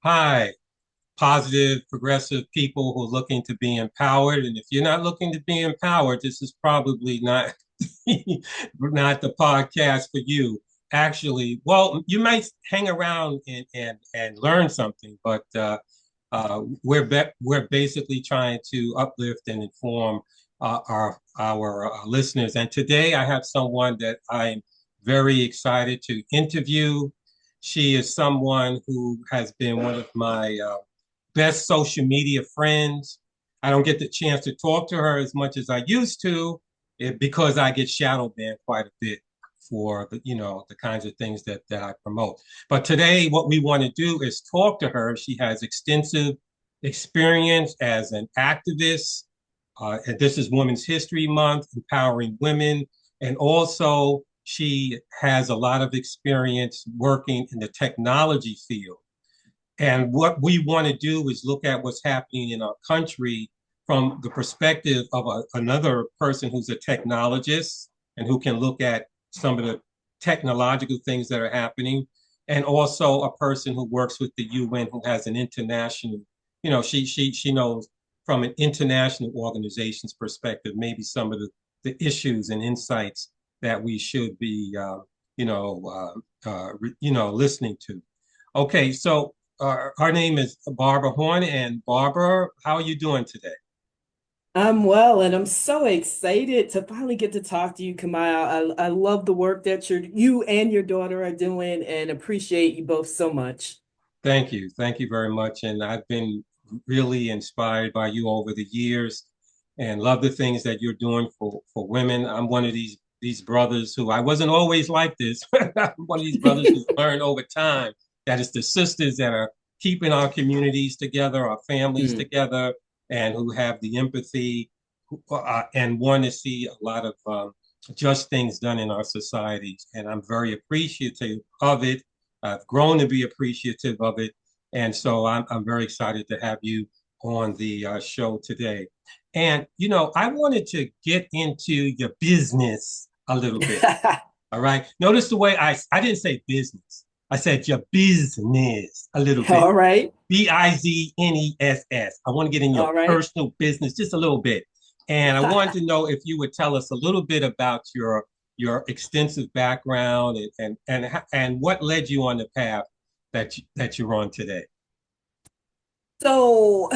Hi, positive, progressive people who are looking to be empowered. And if you're not looking to be empowered, this is probably not not the podcast for you. Actually, well, you might hang around and learn something, but we're basically trying to uplift and inform our listeners. And today I have someone that I'm very excited to interview. She is someone who has been one of my best social media friends. I don't get the chance to talk to her as much as I used to because I get shadow banned quite a bit for the kinds of things that I promote. But today, what we want to do is talk to her. She has extensive experience as an activist, and this is Women's History Month, empowering women, and also she has a lot of experience working in the technology field. And what we want to do is look at what's happening in our country from the perspective of another person who's a technologist and who can look at some of the technological things that are happening, and also a person who works with the UN who has an international, she knows from an international organization's perspective, maybe some of the issues and insights that we should be, listening to. Okay, so our name is Barbara Horne, and Barbara, how are you doing today? I'm well, and I'm so excited to finally get to talk to you, Kamaya. I love the work that you and your daughter are doing, and appreciate you both so much. Thank you very much. And I've been really inspired by you over the years, and love the things that you're doing for women. I'm one of these brothers who I wasn't always like this. I'm one of these brothers who's learned over time that it's the sisters that are keeping our communities together, our families Mm. together, and who have the empathy and want to see a lot of just things done in our societies. And I'm very appreciative of it. I've grown to be appreciative of it. And so I'm very excited to have you on the show today. And, I wanted to get into your business a little bit. All right. Notice the way I didn't say business. I said your business a little bit. All right. Business. I want to get in your All right. personal business just a little bit. And I wanted to know if you would tell us a little bit about your extensive background and what led you on the path that you're on today. So,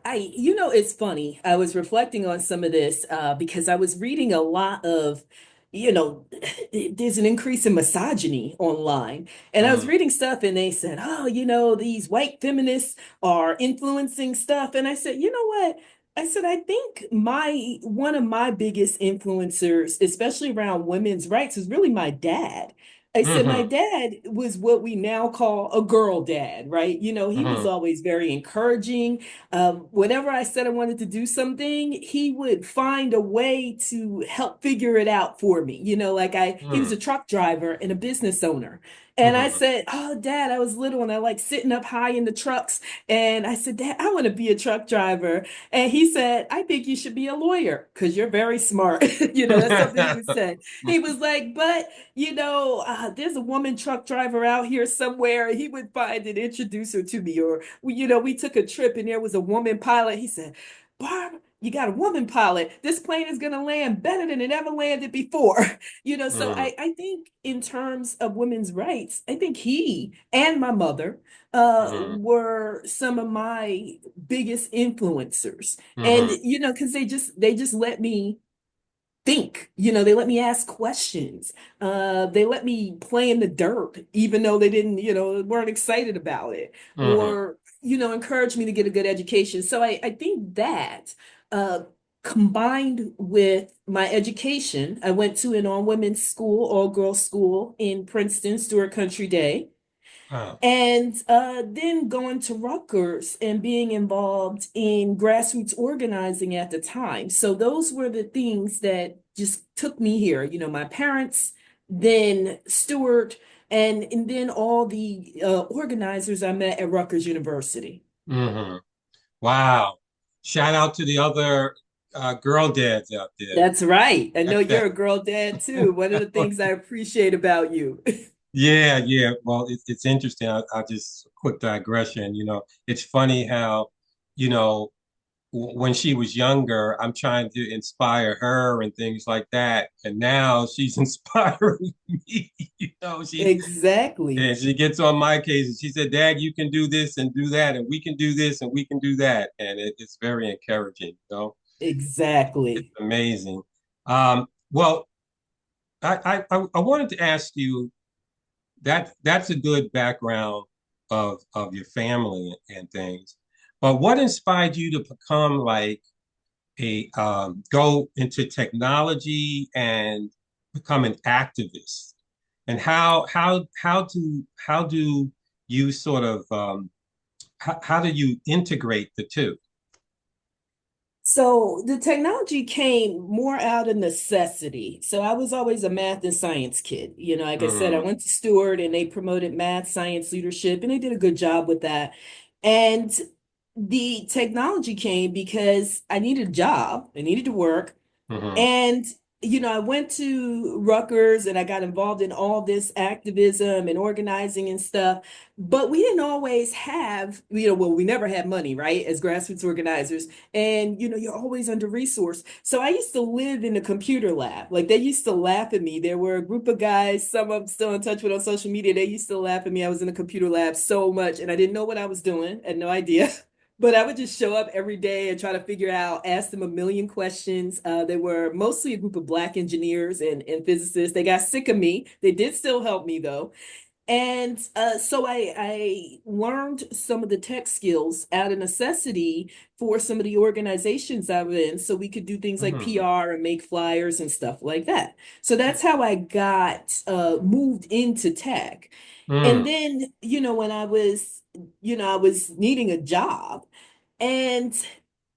it's funny. I was reflecting on some of this because I was reading a lot of, you know, there's an increase in misogyny online. And I was Mm, reading stuff and they said, oh, these white feminists are influencing stuff. And I said, you know what? I said, I think my one of my biggest influencers, especially around women's rights, is really my dad. I said, my mm-hmm, dad was what we now call a girl dad, right? He was mm-hmm, always very encouraging. Whenever I said I wanted to do something, he would find a way to help figure it out for me. He was mm, a truck driver and a business owner. And I mm-hmm, said, oh, Dad, I was little and I like sitting up high in the trucks. And I said, Dad, I want to be a truck driver. And he said, I think you should be a lawyer because you're very smart. That's something he would say. He was like, but there's a woman truck driver out here somewhere. He would find and introduce her to me. Or, we took a trip and there was a woman pilot. He said, Barb, you got a woman pilot. This plane is going to land better than it ever landed before. So mm, I think in terms of women's rights, I think he and my mother mm, were some of my biggest influencers. And, mm, because they just let me think. They let me ask questions. They let me play in the dirt, even though they didn't, weren't excited about it, mm, or encourage me to get a good education. So I think that uh, combined with my education, I went to an all-women's school, all-girls school in Princeton, Stewart Country Day. wow. And then going to Rutgers and being involved in grassroots organizing at the time. So those were the things that just took me here. My parents, then Stewart, and then all the organizers I met at Rutgers University. Hmm. Wow. Shout out to the other girl dads out there. That's right. I know That, you're a girl dad too. One of the things I appreciate about you. Yeah, yeah. Well, it's interesting. I'll just quick digression. It's funny how, you know, when she was younger, I'm trying to inspire her and things like that. And now she's inspiring me. Exactly. And she gets on my case and she said, Dad, you can do this and do that, and we can do this and we can do that. And it's very encouraging. It's Exactly. amazing. Well, I wanted to ask you that's a good background of your family and things. But what inspired you to become like a go into technology and become an activist? And how do you sort of how do you integrate the two? So the technology came more out of necessity. So I was always a math and science kid. Like I said, I Mm, went to Stewart and they promoted math, science, leadership, and they did a good job with that. And the technology came because I needed a job, I needed to work. hmm And, I went to Rutgers and I got involved in all this activism and organizing and stuff. But we didn't always have, well, we never had money, right? As grassroots organizers. And, you're always under resourced. So I used to live in the computer lab. Like they used to laugh at me. There were a group of guys, some I'm still in touch with on social media. They used to laugh at me. I was in the computer lab so much and I didn't know what I was doing. I had no idea. But I would just show up every day and try to figure out, ask them a million questions. They were mostly a group of Black engineers and physicists. They got sick of me. They did still help me though. And so I learned some of the tech skills out of necessity for some of the organizations I was in, so we could do things like hmm PR and make flyers and stuff like that. So that's how I got moved into tech. And mm, then, when I was needing a job and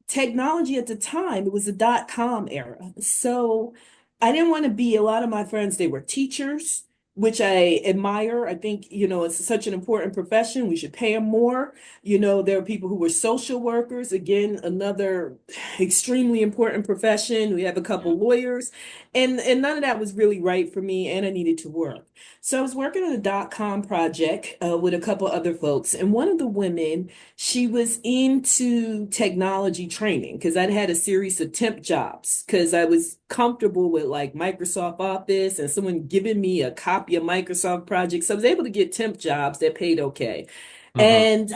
technology at the time, it was the dot-com era. So I didn't want to be a lot of my friends, they were teachers, which I admire. I think, it's such an important profession. We should pay them more. There are people who were social workers, again, another extremely important profession. We have a yeah. couple lawyers, and none of that was really right for me, and I needed to work. So I was working on a dot-com project with a couple other folks, and one of the women, she was into technology training because I'd had a series of temp jobs because I was comfortable with like Microsoft Office and someone giving me a copy of Microsoft projects. So I was able to get temp jobs that paid okay. hmm And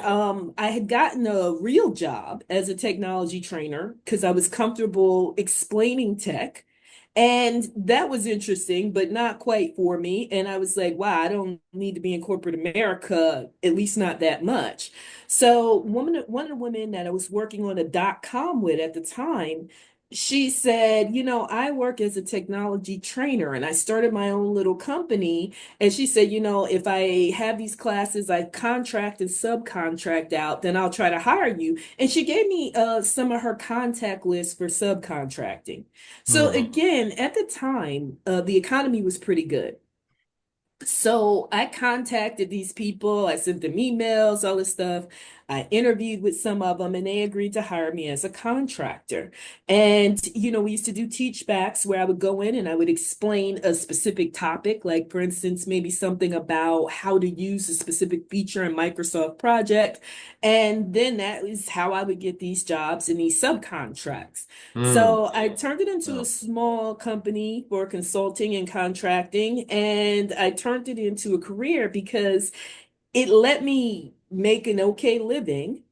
I had gotten a real job as a technology trainer because I was comfortable explaining tech. And that was interesting, but not quite for me. And I was like, wow, I don't need to be in corporate America, at least not that much. So one of the women that I was working on a dot-com with at the time, she said, I work as a technology trainer and I started my own little company. And she said, if I have these classes, I contract and subcontract out, then I'll try to hire you. And she gave me some of her contact lists for subcontracting. So hmm again, at the time, the economy was pretty good. So I contacted these people, I sent them emails, all this stuff. I interviewed with some of them and they agreed to hire me as a contractor. And, we used to do teach backs where I would go in and I would explain a specific topic, like for instance, maybe something about how to use a specific feature in Microsoft project. And then that is how I would get these jobs and these subcontracts. So I turned it into a Wow. small company for consulting and contracting, and I turned it into a career because it let me make an okay living,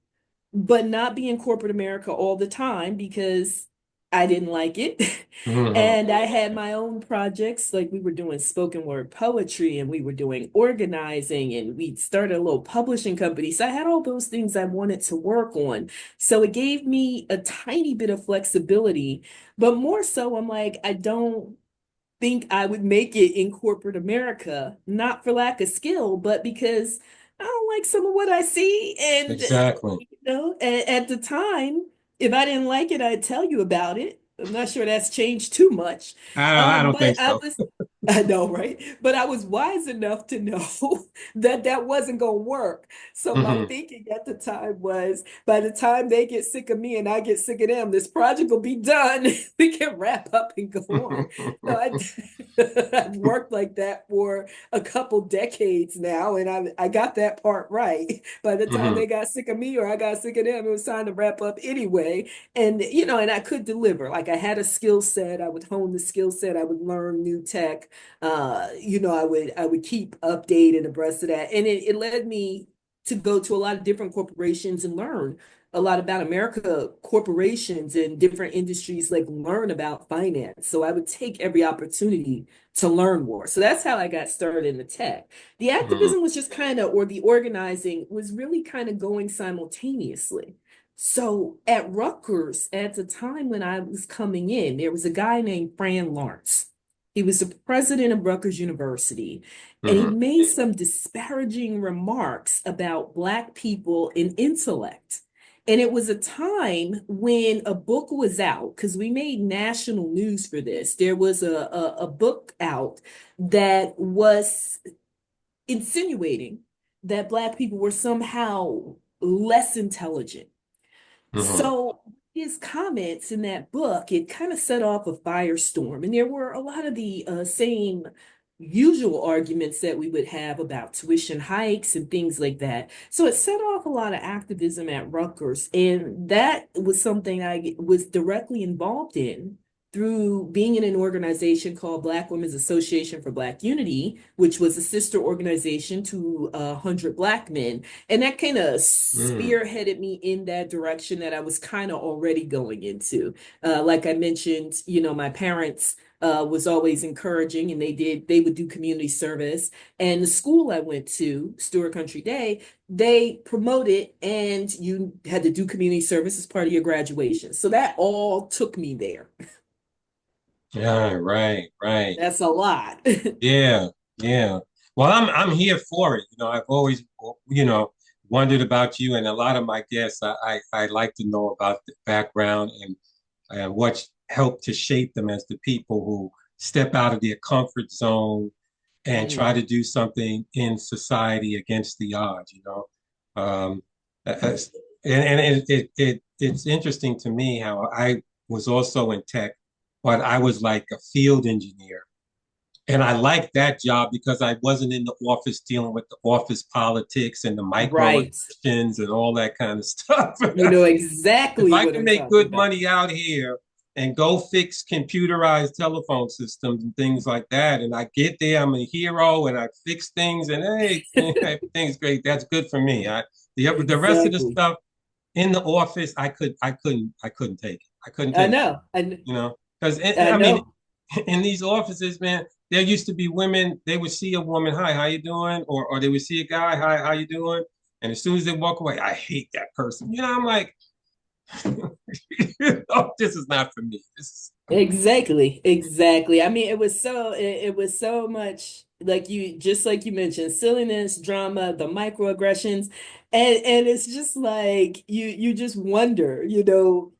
but not be in corporate America all the time because I didn't like it. hmm And I had my own projects, like we were doing spoken word poetry and we were doing organizing and we started a little publishing company. So I had all those things I wanted to work on. So it gave me a tiny bit of flexibility, but more so, I'm like, I don't think I would make it in corporate America, not for lack of skill, but because I don't like some of what I see. And, Exactly. at the time, if I didn't like it, I'd tell you about it. I'm not sure that's changed too much. I don't But think I so. was I know, right? But I was wise enough to know that that wasn't going to work. So my Hmm. thinking at the time was, by the time they get sick of me and I get sick of them, this project will be done. We can wrap up and go on. So I've worked like that for a couple decades now, and I got that part right. By the time Hmm. they got sick of me or I got sick of them, it was time to wrap up anyway. And and I could deliver. Like I had a skill set, I would hone the skill set, I would learn new tech. I would keep updated abreast of that. And it led me to go to a lot of different corporations and learn a lot about America corporations and different industries, like learn about finance. So I would take every opportunity to learn more. So that's how I got started in the tech. The Hmm. activism was just kind of, or the organizing was really kind of going simultaneously. So at Rutgers, at the time when I was coming in, there was a guy named Fran Lawrence. He was the president of Rutgers University, and he Hmm. made some disparaging remarks about Black people and intellect. And it was a time when a book was out, because we made national news for this. There was a book out that was insinuating that Black people were somehow less intelligent. Hmm. So his comments in that book, it kind of set off a firestorm. And there were a lot of the same usual arguments that we would have about tuition hikes and things like that. So it set off a lot of activism at Rutgers. And that was something I was directly involved in through being in an organization called Black Women's Association for Black Unity, which was a sister organization to 100 Black men. And that kind of Hmm. spearheaded me in that direction that I was kind of already going into. Like I mentioned, my parents was always encouraging, and they would do community service. And the school I went to, Stewart Country Day, they promoted, and you had to do community service as part of your graduation. So that all took me there. Yeah, right, right. That's a lot. Yeah, yeah. Well, I'm here for it. I've always, wondered about you, and a lot of my guests, I like to know about the background and what helped to shape them as the people who step out of their comfort zone and try Mm. to do something in society against the odds. Um, as- and it's interesting to me how I was also in tech, but I was like a field engineer. And I liked that job because I wasn't in the office dealing with the office politics and the Right. microaggressions and all that kind of stuff. You know If exactly I what can I'm make talking good about. money out here and go fix computerized telephone systems and things like that, and I get there, I'm a hero and I fix things and hey, everything's great. That's good for me. The rest of the Exactly. stuff in the office, I couldn't take it. I couldn't I take it. know. Because I I mean, know. in these offices, man, there used to be women. They would see a woman, "Hi, how you doing?" Or they would see a guy, "Hi, how you doing?" And as soon as they walk away, I hate that person. I'm like, this is not for me. This Exactly, exactly. I mean, it was so much like you just like you mentioned, silliness, drama, the microaggressions, and it's just like you just wonder,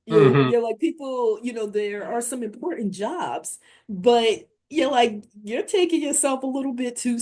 hmm. you're like people, there are some important jobs, but you're like you're taking yourself a little bit too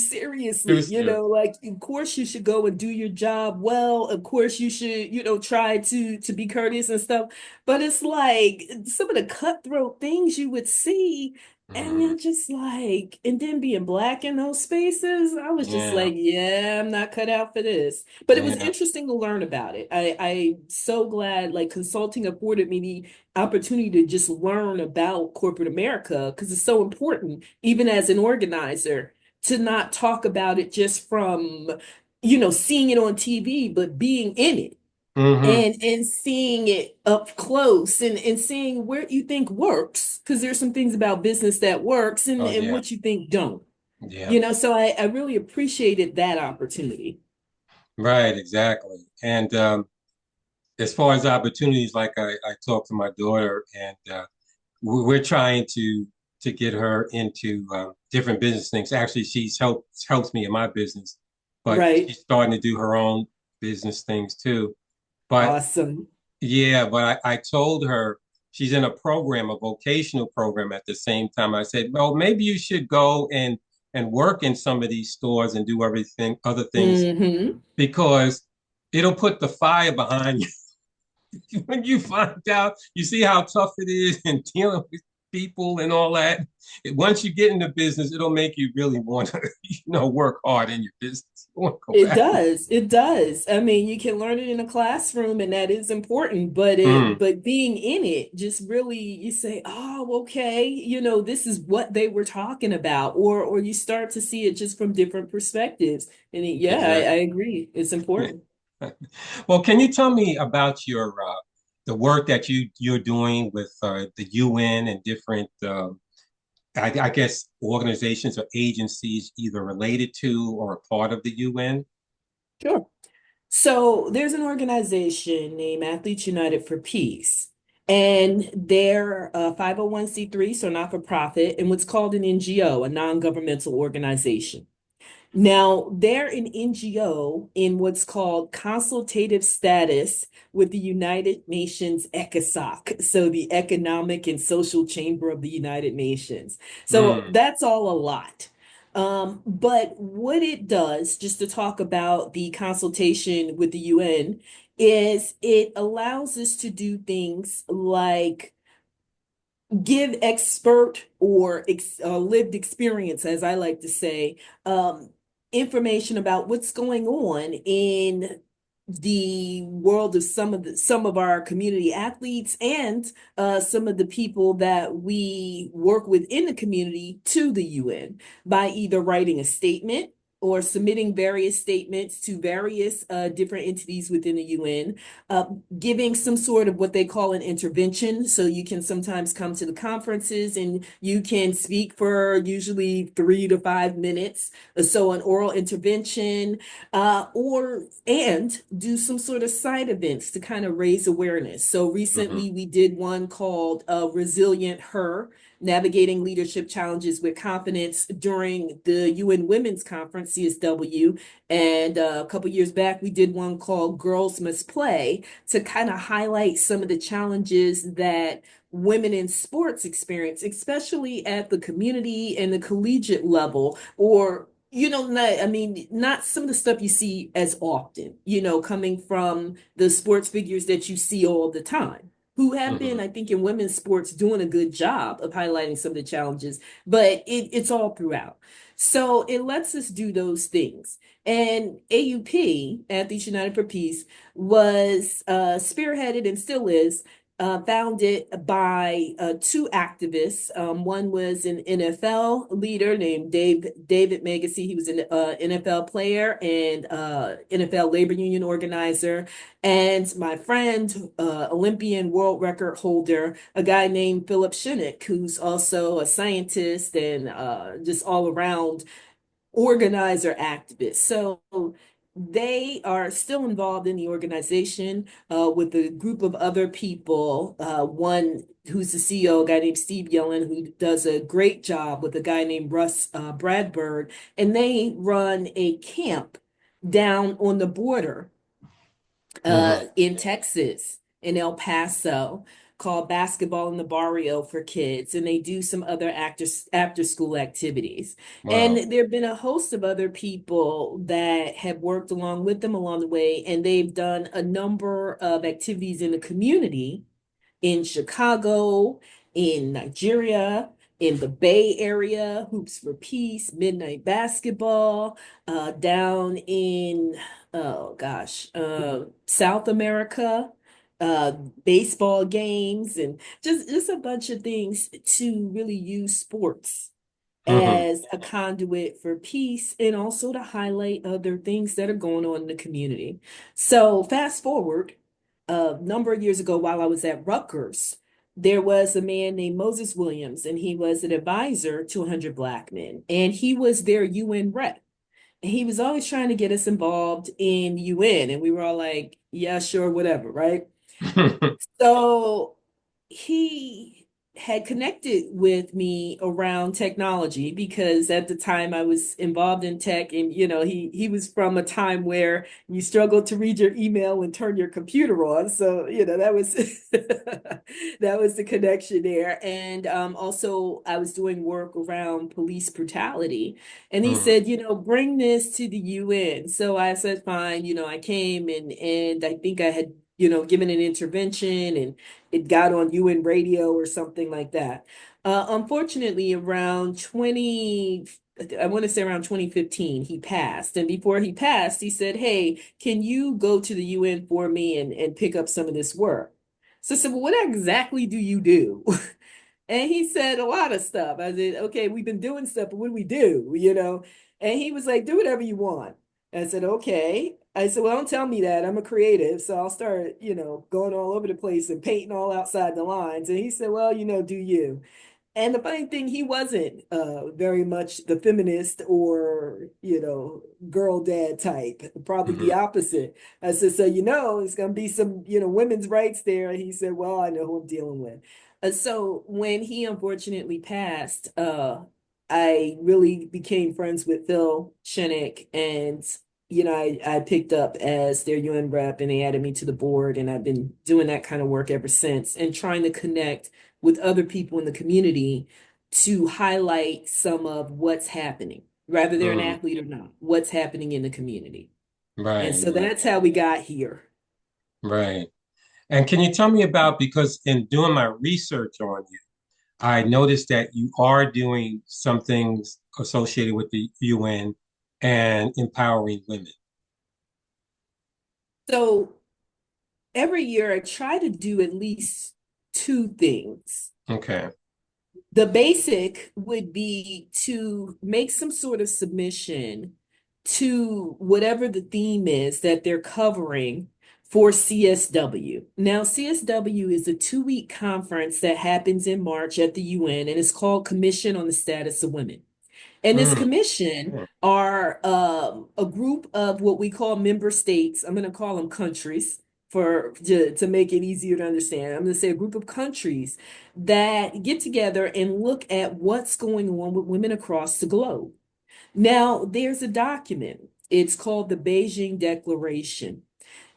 Too seriously, serious. like of course you should go and do your job well, of course you should, try to be courteous and stuff. But it's like some of the cutthroat things you would see, and Hmm. you're just like, and then being Black in those spaces, I was just Yeah, like, yeah, I'm not cut out for this. But it was yeah. interesting to learn about it. I'm so glad like consulting afforded me the opportunity to just learn about corporate America because it's so important, even as an organizer, to not talk about it just from, seeing it on TV, but being in it Hmm. and seeing it up close and seeing where you think works because there's some things about business that works and, Oh and yeah, what you think don't, yeah. so I really appreciated that opportunity. Right, exactly. And as far as opportunities, like I talked to my daughter, and we're trying to get her into different business things. Actually, she's helps me in my business, but Right. she's starting to do her own business things too. But Awesome. yeah, but I told her. she's in a program, a vocational program at the same time. I said, well, maybe you should go and work in some of these stores and do everything, other things, Hmm. because it'll put the fire behind you when you find out, you see how tough it is and dealing with people and all that. Once you get into business, it'll make you really want to, work hard in your business. You want to go It back. does. It does. I mean, you can learn it in a classroom and that is important, but Mm, being in it just really you say, "Oh, okay, this is what they were talking about," or you start to see it just from different perspectives. And yeah, I exactly. agree. It's important. Well, can you tell me about your the work that you're doing with the UN and different, I guess, organizations or agencies either related to or a part of the UN? Sure. So there's an organization named Athletes United for Peace, and they're a 501(c)(3), so not for profit, and what's called an NGO, a non-governmental organization. Now, they're an NGO in what's called consultative status with the United Nations ECOSOC, so the Economic and Social Chamber of the United Nations. So Mm, that's all a lot. But what it does, just to talk about the consultation with the UN, is it allows us to do things like give expert or lived experience, as I like to say, information about what's going on in the world of some of our community athletes and some of the people that we work with in the community to the UN by either writing a statement or submitting various statements to various different entities within the UN, uh, giving some sort of what they call an intervention. So you can sometimes come to the conferences and you can speak for usually 3 to 5 minutes. So an oral intervention, or and do some sort of side events to kind of raise awareness. So hmm recently we did one called Resilient Her, Navigating Leadership Challenges with Confidence during the UN Women's Conference, CSW. And a couple years back, we did one called Girls Must Play to kind of highlight some of the challenges that women in sports experience, especially at the community and the collegiate level, or not, I mean, not some of the stuff you see as often, coming from the sports figures that you see all the time, who have been, hmm I think, in women's sports doing a good job of highlighting some of the challenges, but it's all throughout. So it lets us do those things. And AUP, Athletes United for Peace, was spearheaded and still is founded by two activists. One was an NFL leader named David Megacy. He was an NFL player and NFL labor union organizer. And my friend, Olympian world record holder, a guy named Philip Shinnick, who's also a scientist and just all around organizer activists. So they are still involved in the organization with a group of other people. One who's the CEO, a guy named Steve Yellen, who does a great job with a guy named Russ Bradberg, and they run a camp down on the border hmm in Texas, in El Paso, called Basketball in the Barrio for kids, and they do some other after school activities. Wow. And there have been a host of other people that have worked along with them along the way, and they've done a number of activities in the community in Chicago, in Nigeria, in the Bay Area, Hoops for Peace, Midnight Basketball, down in, oh gosh, South America, uh, baseball games, and just a bunch of things to really use sports hmm as a conduit for peace and also to highlight other things that are going on in the community. So fast forward a number of years ago while I was at Rutgers, there was a man named Moses Williams, and he was an advisor to 100 Black men, and he was their UN rep. And he was always trying to get us involved in UN, and we were all like, yeah, sure, whatever, right? So he had connected with me around technology because at the time I was involved in tech, and he was from a time where you struggled to read your email and turn your computer on. So, that was that was the connection there. And also I was doing work around police brutality. And he Mm, said, bring this to the UN. So I said, fine, I came, and I think I had given an intervention, and it got on UN radio or something like that. Unfortunately, I want to say around 2015, he passed. And before he passed, he said, hey, can you go to the UN for me and pick up some of this work? So I said, well, what exactly do you do? And he said a lot of stuff. I said, okay, we've been doing stuff, but what do we do? And he was like, do whatever you want. I said, okay. I said, well, don't tell me that. I'm a creative, so I'll start, going all over the place and painting all outside the lines. And he said, well, do you? And the funny thing, he wasn't very much the feminist or, girl dad type, probably the mhm, opposite. I said, so, it's going to be some, women's rights there. He said, well, I know who I'm dealing with. So when he unfortunately passed, I really became friends with Phil Shinnick, and I picked up as their UN rep, and they added me to the board, and I've been doing that kind of work ever since, and trying to connect with other people in the community to highlight some of what's happening, whether they're an mm. athlete or not, what's happening in the community. And Right, so right, that's how we got here. right. And can you tell me about, because in doing my research on you, I noticed that you are doing some things associated with the UN and empowering women. So every year I try to do at least two things. Okay. The basic would be to make some sort of submission to whatever the theme is that they're covering for CSW. Now, CSW is a 2-week conference that happens in March at the UN, and it's called Commission on the Status of Women. And this Mm, commission mm, are a group of what we call member states. I'm going to call them countries to make it easier to understand. I'm going to say a group of countries that get together and look at what's going on with women across the globe. Now, there's a document. It's called the Beijing Declaration.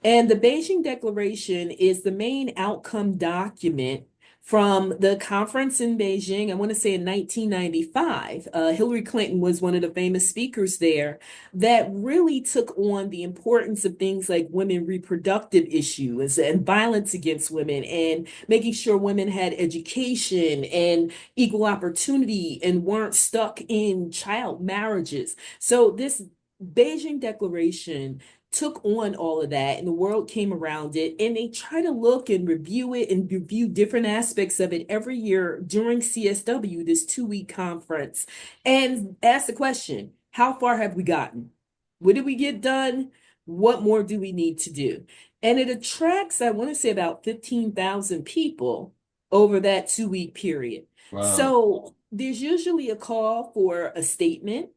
And the Beijing Declaration is the main outcome document from the conference in Beijing. I want to say in 1995. Hillary Clinton was one of the famous speakers there that really took on the importance of things like women reproductive issues and violence against women, and making sure women had education and equal opportunity and weren't stuck in child marriages. So this Beijing Declaration took on all of that, and the world came around it, and they try to look and review it and review different aspects of it every year during CSW, this 2-week conference, and ask the question, how far have we gotten? What did we get done? What more do we need to do? And it attracts, I want to say, about 15,000 people over that 2-week period. wow. So there's usually a call for a statement.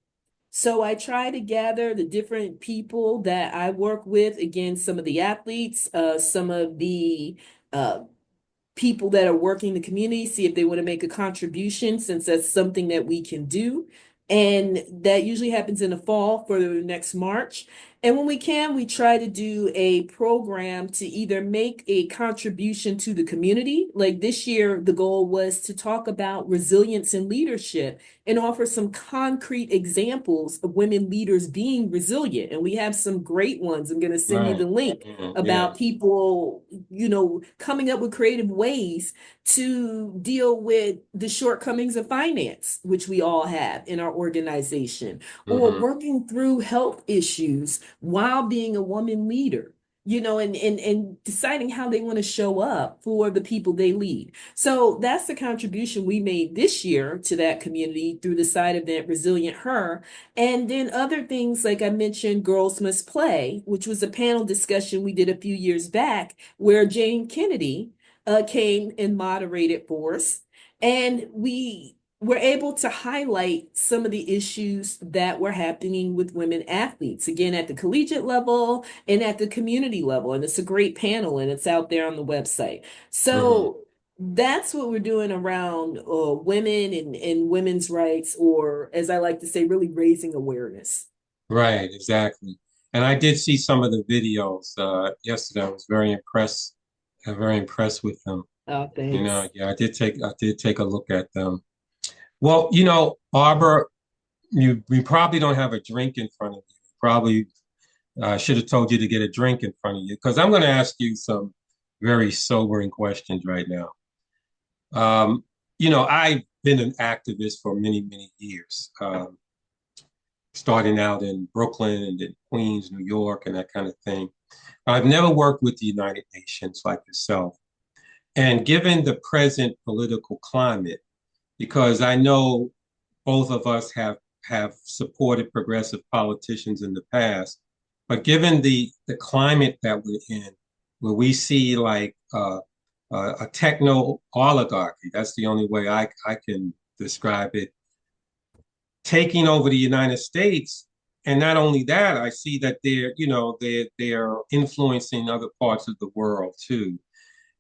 So I try to gather the different people that I work with, again, some of the athletes, some of the uh, people that are working the community, see if they want to make a contribution, since that's something that we can do. And that usually happens in the fall for the next March. And when we can, we try to do a program to either make a contribution to the community. Like this year, the goal was to talk about resilience and leadership and offer some concrete examples of women leaders being resilient. And we have some great ones. I'm going to send you Right. the link Mm, about yes. people, coming up with creative ways to deal with the shortcomings of finance, which we all have in our organization, or Hmm. working through health issues while being a woman leader. And deciding how they want to show up for the people they lead. So that's the contribution we made this year to that community through the side event Resilient Her. And then other things, like I mentioned, Girls Must Play, which was a panel discussion we did a few years back where Jane Kennedy came and moderated for us. And we were able to highlight some of the issues that were happening with women athletes, again, at the collegiate level and at the community level. And it's a great panel, and it's out there on the website. Hmm. So That's what we're doing around women and women's rights, or as I like to say, really raising awareness. Right, exactly. And I did see some of the videos yesterday. I was very impressed with them. Oh, You know, thanks. yeah, I did take a look at them. Well, Barbara, you probably don't have a drink in front of you. Probably should have told you to get a drink in front of you because I'm going to ask you some very sobering questions right now. Um, I've been an activist for many, many years, starting out in Brooklyn and then Queens, New York, and that kind of thing. I've never worked with the United Nations like yourself. And given the present political climate, because I know both of us have supported progressive politicians in the past, but given the climate that we're in, where we see like a techno oligarchy, that's the only way I can describe it, taking over the United States. And not only that, I see that they're influencing other parts of the world too.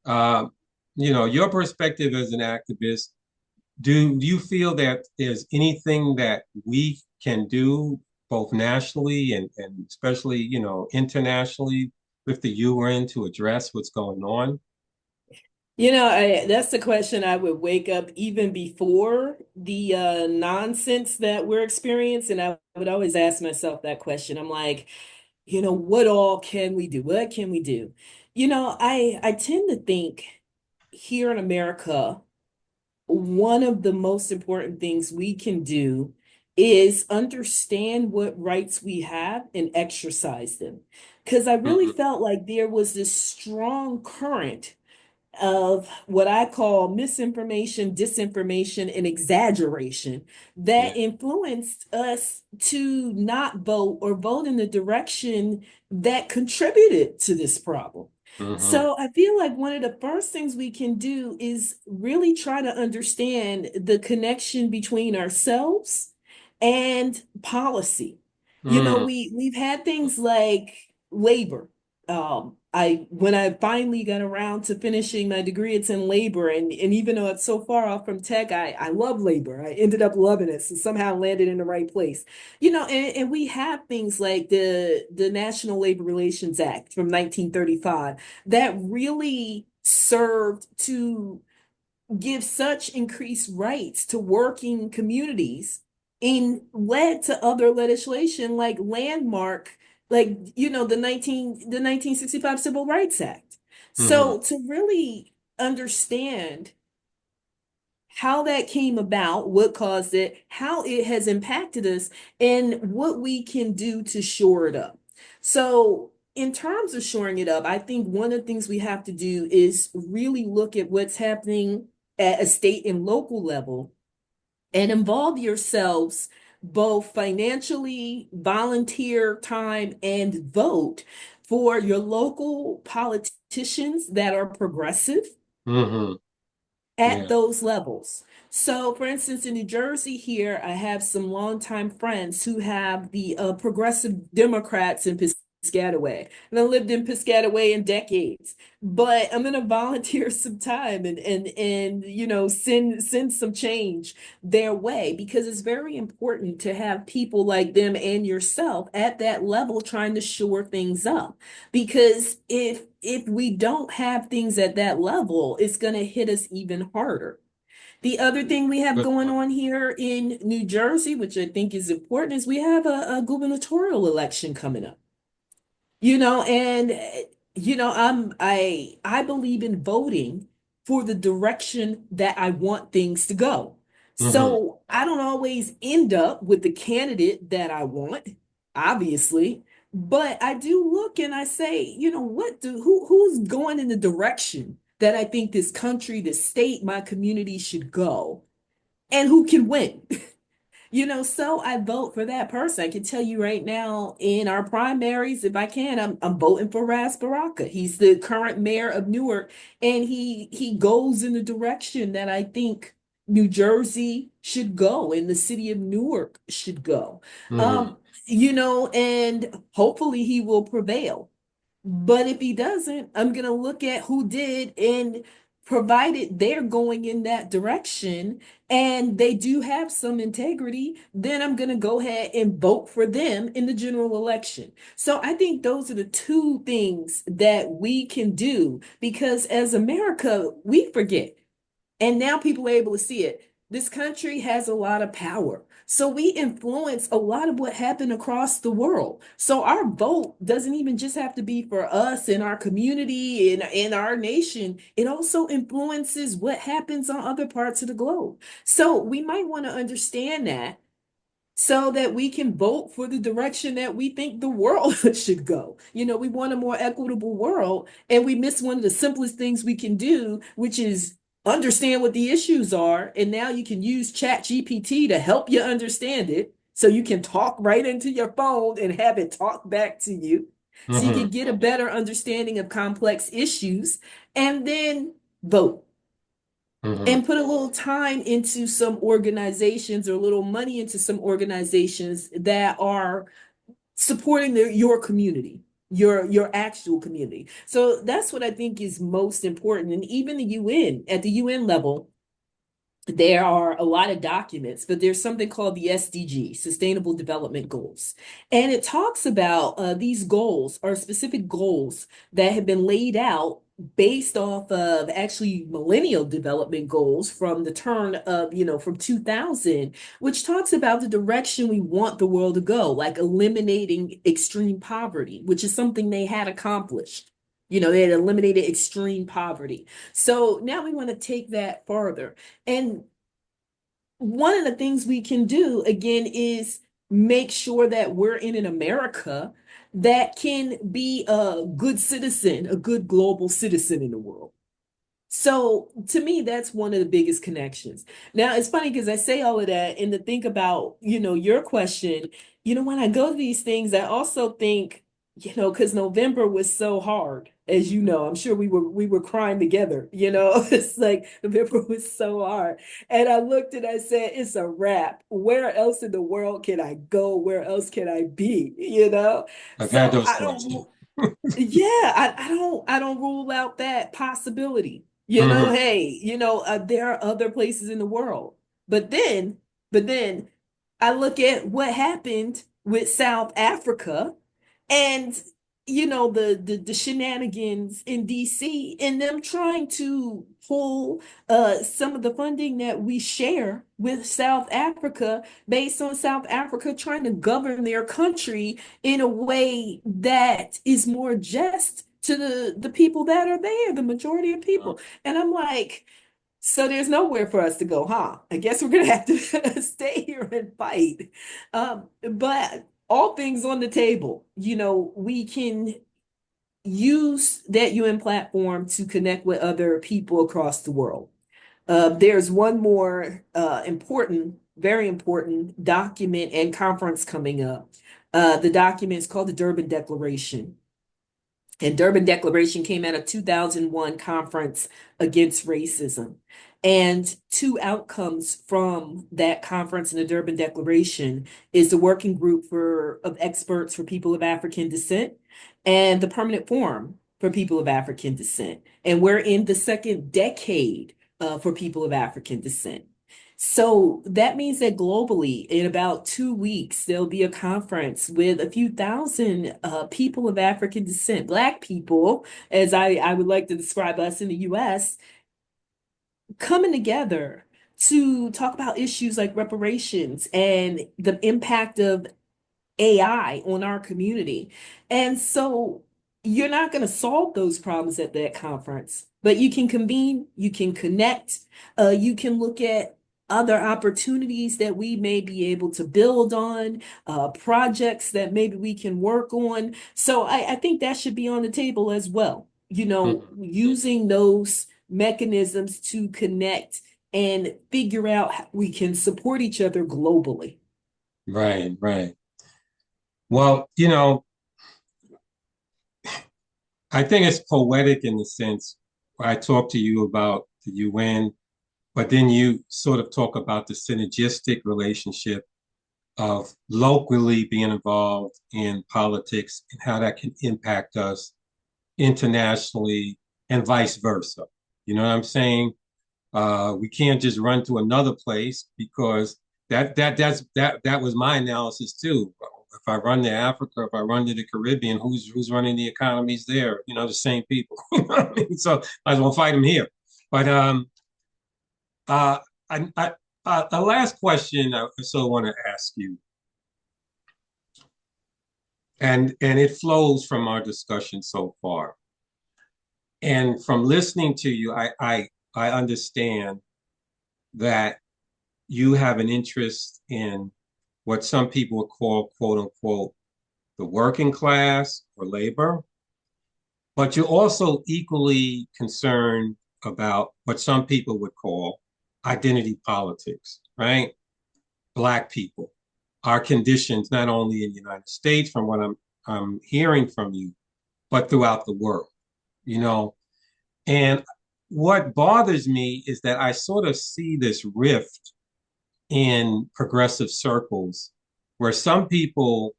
Uh, your perspective as an activist, do you feel that there's anything that we can do both nationally and especially, internationally with the UN to address what's going on? That's the question I would wake up even before the nonsense that we're experiencing. I would always ask myself that question. I'm like, what all can we do? What can we do? I tend to think here in America, one of the most important things we can do is understand what rights we have and exercise them. Because I really Hmm. felt like there was this strong current of what I call misinformation, disinformation, and exaggeration Yeah. that influenced us to not vote or vote in the direction that contributed to this problem. Hmm. So I feel like one of the first things we can do is really try to understand the connection between ourselves and policy. Mm. We've had things like labor. I when I finally got around to finishing my degree, it's in labor, and even though it's so far off from tech, I love labor. I ended up loving it, so somehow landed in the right place. And we have things like the National Labor Relations Act from 1935 that really served to give such increased rights to working communities and led to other legislation like landmark, like, the 1965 Civil Rights Act. Hmm. So to really understand how that came about, what caused it, how it has impacted us, and what we can do to shore it up. So, in terms of shoring it up, I think one of the things we have to do is really look at what's happening at a state and local level and involve yourselves both financially, volunteer time, and vote for your local politicians that are progressive Hmm. at Yeah. those levels. So, for instance, in New Jersey here, I have some longtime friends who have the Progressive Democrats in Piscataway. And I lived in Piscataway in decades. But I'm gonna volunteer some time and send some change their way because it's very important to have people like them and yourself at that level trying to shore things up. Because if we don't have things at that level, it's going to hit us even harder. The other thing we have Good going point. on here in New Jersey, which I think is important, is we have a gubernatorial election coming up. And I believe in voting for the direction that I want things to go. Hmm. So I don't always end up with the candidate that I want, obviously, but I do look and I say, who's going in the direction that I think this country, this state, my community should go, and who can win. So I vote for that person. I can tell you right now in our primaries, if I can, I'm voting for Ras Baraka. He's the current mayor of Newark, and he goes in the direction that I think New Jersey should go and the city of Newark should go. Hmm. Um, and hopefully he will prevail. But if he doesn't, I'm gonna look at who did and provided they're going in that direction and they do have some integrity, then I'm going to go ahead and vote for them in the general election. So I think those are the two things that we can do because as America, we forget. And now people are able to see it. This country has a lot of power. So we influence a lot of what happened across the world. So our vote doesn't even just have to be for us in our community, in our nation. It also influences what happens on other parts of the globe. So we might want to understand that so that we can vote for the direction that we think the world should go. We want a more equitable world, and we miss one of the simplest things we can do, which is understand what the issues are. And now you can use Chat GPT to help you understand it. So you can talk right into your phone and have it talk back to you. So you Hmm. can get a better understanding of complex issues and then vote Hmm. and put a little time into some organizations or a little money into some organizations that are supporting your community, your actual community. So that's what I think is most important. And even the UN, at the UN level, there are a lot of documents, but there's something called the SDG, Sustainable Development Goals. And it talks about these goals are specific goals that have been laid out based off of actually millennial development goals from the turn of, from 2000, which talks about the direction we want the world to go, like eliminating extreme poverty, which is something they had accomplished. They had eliminated extreme poverty. So now we want to take that further. And one of the things we can do again is make sure that we're in an America that can be a good citizen, a good global citizen in the world. So to me, that's one of the biggest connections. Now, it's funny because I say all of that and to think about, your question, when I go to these things, I also think, because November was so hard, as you know, I'm sure we were crying together, it's like November was so hard. And I looked and I said, it's a wrap. Where else in the world can I go? Where else can I be? I've had So those I thoughts. don't yeah, I don't rule out that possibility. Hmm. Hey, there are other places in the world. But then, but then I look at what happened with South Africa and the shenanigans in DC and them trying to pull some of the funding that we share with South Africa based on South Africa trying to govern their country in a way that is more just to the people that are there, the majority of people. And I'm like, so there's nowhere for us to go, huh? I guess we're gonna have to stay here and fight. But all things on the table, we can use that UN platform to connect with other people across the world. There's one more important, very important document and conference coming up. The document is called the Durban Declaration. And Durban Declaration came out of 2001 conference against racism. And two outcomes from that conference and the Durban Declaration is the working group of experts for people of African descent and the permanent forum for people of African descent. And we're in the second decade for people of African descent. So that means that globally, in about 2 weeks, there'll be a conference with a few thousand people of African descent, Black people, as I would like to describe us in the US, coming together to talk about issues like reparations and the impact of AI on our community. And so you're not going to solve those problems at that conference, but you can convene, you can connect, you can look at other opportunities that we may be able to build on, projects that maybe we can work on. So I think that should be on the table as well. Using those mechanisms to connect and figure out how we can support each other globally. Right, right. Well, I think it's poetic in the sense where I talk to you about the UN, but then you sort of talk about the synergistic relationship of locally being involved in politics and how that can impact us internationally and vice versa. You know what I'm saying? We can't just run to another place because that was my analysis too. If I run to Africa, if I run to the Caribbean, who's running the economies there? You know, the same people. You know what I mean? So might as well fight them here. But uh, a last question I still want to ask you, and it flows from our discussion so far, and from listening to you, I understand that you have an interest in what some people would call, quote unquote, the working class or labor, but you're also equally concerned about what some people would call identity politics, right? Black people, our conditions, not only in the United States, from what I'm hearing from you, but throughout the world, you know? And what bothers me is that I sort of see this rift in progressive circles where some people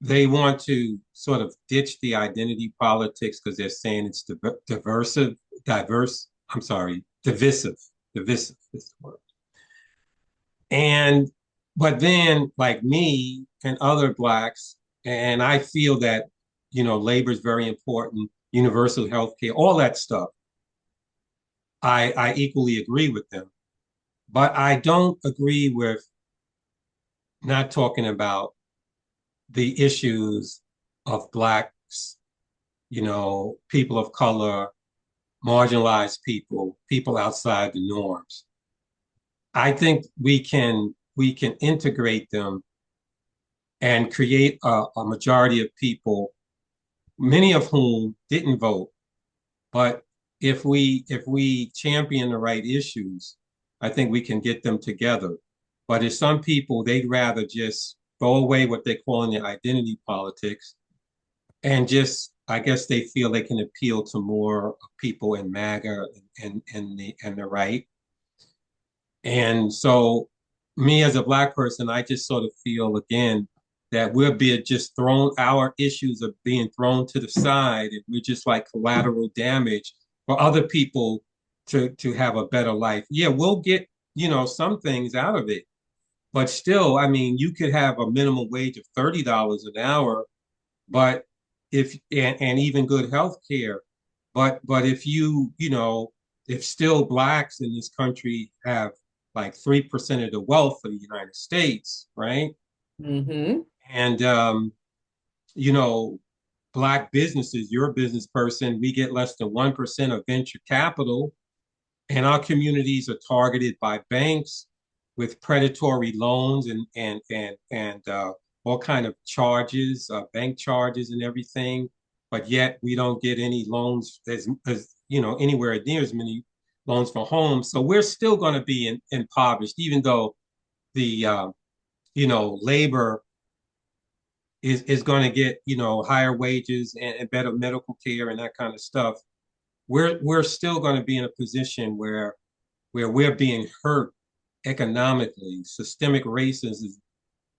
they want to sort of ditch the identity politics because they're saying it's I'm sorry, divisive is the word. And but then, like me and other blacks, and I feel that labor is very important, universal health care, all that stuff. I equally agree with them, but I don't agree with not talking about the issues of blacks, people of color, marginalized people, people outside the norms. I think we can integrate them and create a majority of people, many of whom didn't vote. But if we champion the right issues, I think we can get them together. But if some people they'd rather just throw away what they call in their identity politics and just I guess they feel they can appeal to more people in MAGA and the right. And so me as a black person, I just sort of feel again that we're being just thrown, our issues are being thrown to the side, and we're just like collateral damage for other people to have a better life. Yeah, we'll get, some things out of it. But still, I mean, you could have a minimum wage of $30 an hour, but if and even good health care. But if if still blacks in this country have like 3% of the wealth of the United States, right? Mm-hmm. And you know, black businesses, you're a business person, we get less than 1% of venture capital, and our communities are targeted by banks with predatory loans and all kind of charges, bank charges and everything. But yet we don't get any loans as anywhere near as many loans for homes. So we're still going to be impoverished, even though the labor is going to get higher wages and better medical care and that kind of stuff. We're still going to be in a position where we're being hurt economically. Systemic racism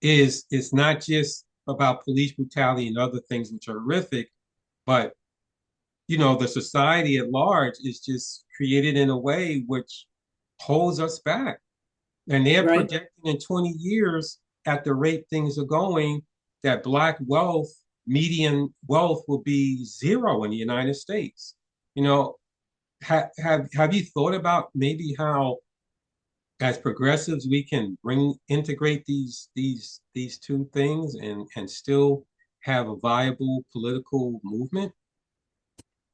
is not just about police brutality and other things which are horrific, but the society at large is just created in a way which holds us back. And they're Right. projecting in 20 years at the rate things are going that black wealth, median wealth will be zero in the United States. You know, have you thought about maybe how as progressives we can integrate these two things and still have a viable political movement?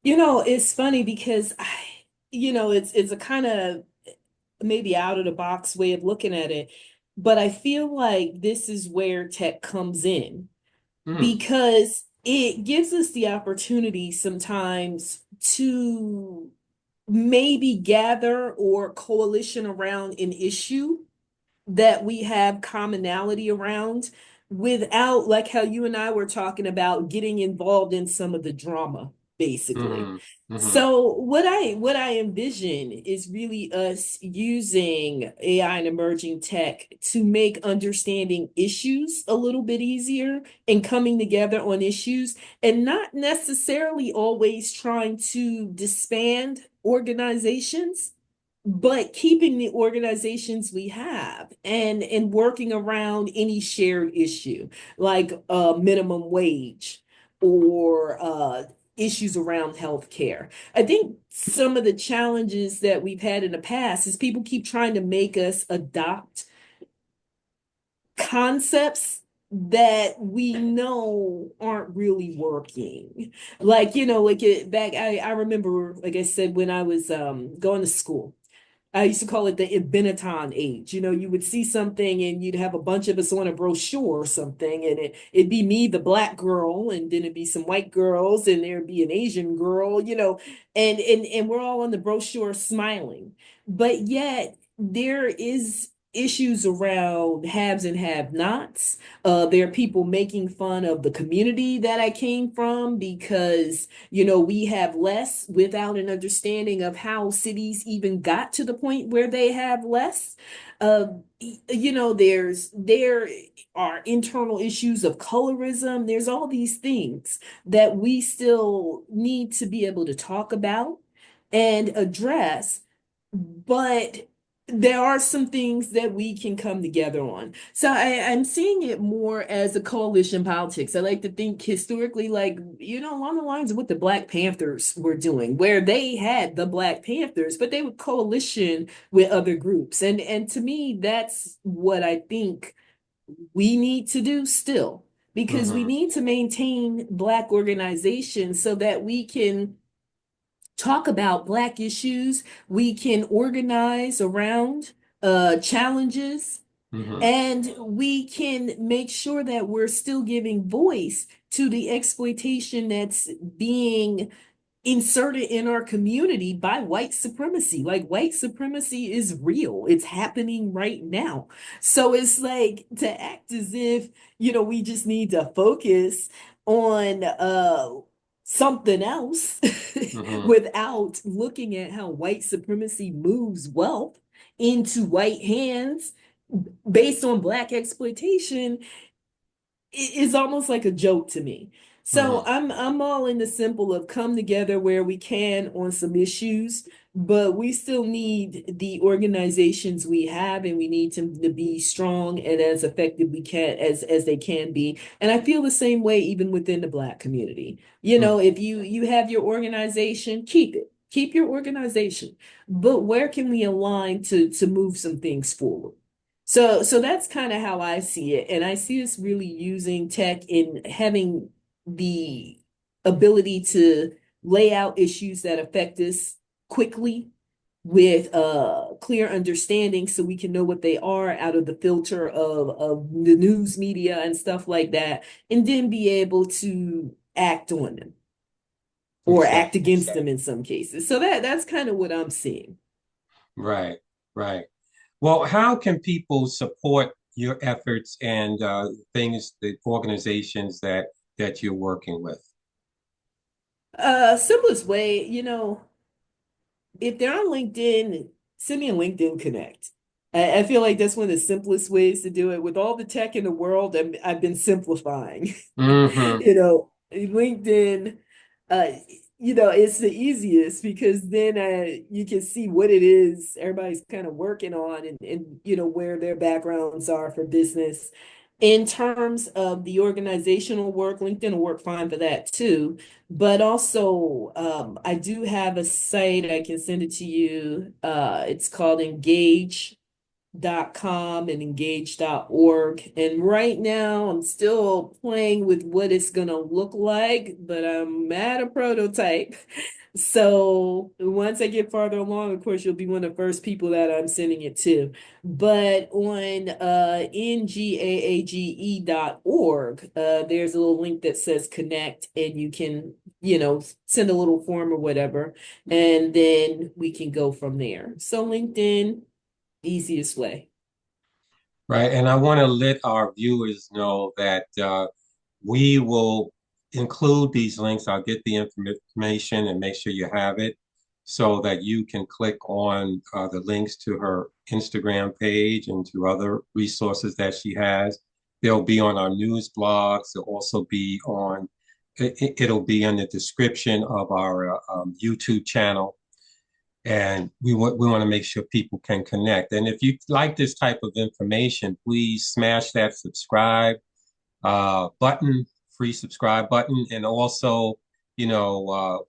It's funny because it's a kind of maybe out of the box way of looking at it, but I feel like this is where tech comes in Mm, because it gives us the opportunity sometimes to maybe gather or coalition around an issue that we have commonality around without, like how you and I were talking about, getting involved in some of the drama, basically. mm, mm, So what I envision is really us using AI and emerging tech to make understanding issues a little bit easier and coming together on issues and not necessarily always trying to disband organizations, but keeping the organizations we have and working around any shared issue like minimum wage or issues around healthcare. I think some of the challenges that we've had in the past is people keep trying to make us adopt concepts that we know aren't really working. Like, like back, I remember, like I said, when I was going to school. I used to call it the Benetton age. You would see something and you'd have a bunch of us on a brochure or something, and it'd be me, the black girl, and then it'd be some white girls, and there'd be an Asian girl, and we're all on the brochure smiling. But yet there is issues around haves and have-nots. There are people making fun of the community that I came from because we have less without an understanding of how cities even got to the point where they have less. Uh, there are internal issues of colorism. There's all these things that we still need to be able to talk about and address, but there are some things that we can come together on. So I'm seeing it more as a coalition politics. I like to think historically, like, along the lines of what the Black Panthers were doing, where they had the Black Panthers, but they would coalition with other groups. And to me, that's what I think we need to do still, because we Hmm. need to maintain Black organizations so that we can talk about Black issues. We can organize around challenges, Hmm. and we can make sure that we're still giving voice to the exploitation that's being inserted in our community by white supremacy. Like, white supremacy is real. It's happening right now. So it's like to act as if, we just need to focus on something else Hmm. without looking at how white supremacy moves wealth into white hands based on Black exploitation is almost like a joke to me. So Hmm. I'm all in the simple of come together where we can on some issues, but we still need the organizations we have, and we need to be strong and as effective we can as they can be. And I feel the same way even within the Black community. If you have your organization, keep it. Keep your organization. But where can we align to move some things forward? So that's kind of how I see it. And I see us really using tech in having the ability to lay out issues that affect us quickly with clear understanding so we can know what they are out of the filter of the news media and stuff like that, and then be able to act on them or act Exactly. against them in some cases. So that's kind of what I'm seeing. Right. Right. Well, how can people support your efforts and things, the organizations that you're working with? Simplest way, if they're on LinkedIn, send me a LinkedIn connect. I feel like that's one of the simplest ways to do it. With all the tech in the world, I've been simplifying. Hmm. LinkedIn, uh, it's the easiest because then you can see what it is everybody's kind of working on, and where their backgrounds are for business. In terms of the organizational work, LinkedIn will work fine for that too. But also, I do have a site I can send it to you. It's called engage.com and engage.org. And right now I'm still playing with what it's gonna look like, but I'm at a prototype. So once I get farther along, of course, you'll be one of the first people that I'm sending it to. But on ngaage.org, there's a little link that says connect, and you can, send a little form or whatever, and then we can go from there. So LinkedIn, easiest way. Right. And I want to let our viewers know that we will include these links. I'll get the information and make sure you have it so that you can click on the links to her Instagram page and to other resources that she has. They'll be on our news blogs. They'll also be it'll be in the description of our YouTube channel. and we want to make sure people can connect. And if you like this type of information, please smash that subscribe button, free subscribe button, and also, you know,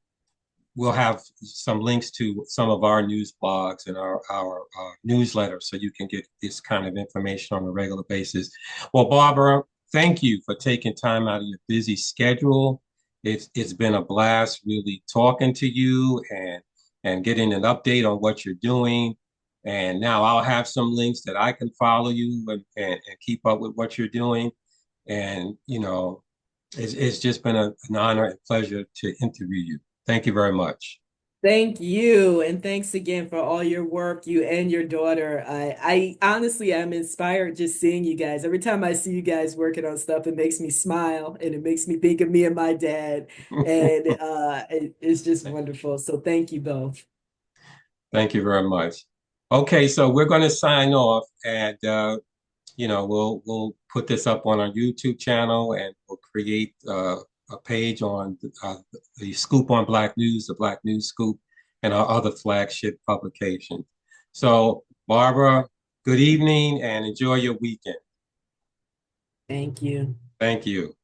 we'll have some links to some of our news blogs and our newsletter so you can get this kind of information on a regular basis. Well, Barbara, thank you for taking time out of your busy schedule. It's been a blast really talking to you and getting an update on what you're doing. And now I'll have some links that I can follow you and keep up with what you're doing. And, it's just been an honor and pleasure to interview you. Thank you very much. Thank you. And thanks again for all your work, you and your daughter. I honestly am inspired just seeing you guys. Every time I see you guys working on stuff, it makes me smile and it makes me think of me and my dad. And it's just wonderful. So thank you both. Thank you very much. Okay, so we're going to sign off, and we'll put this up on our YouTube channel, and we'll create a page on the Scoop on Black News, the Black News Scoop, and our other flagship publications. So, Barbara, good evening and enjoy your weekend. Thank you. Thank you.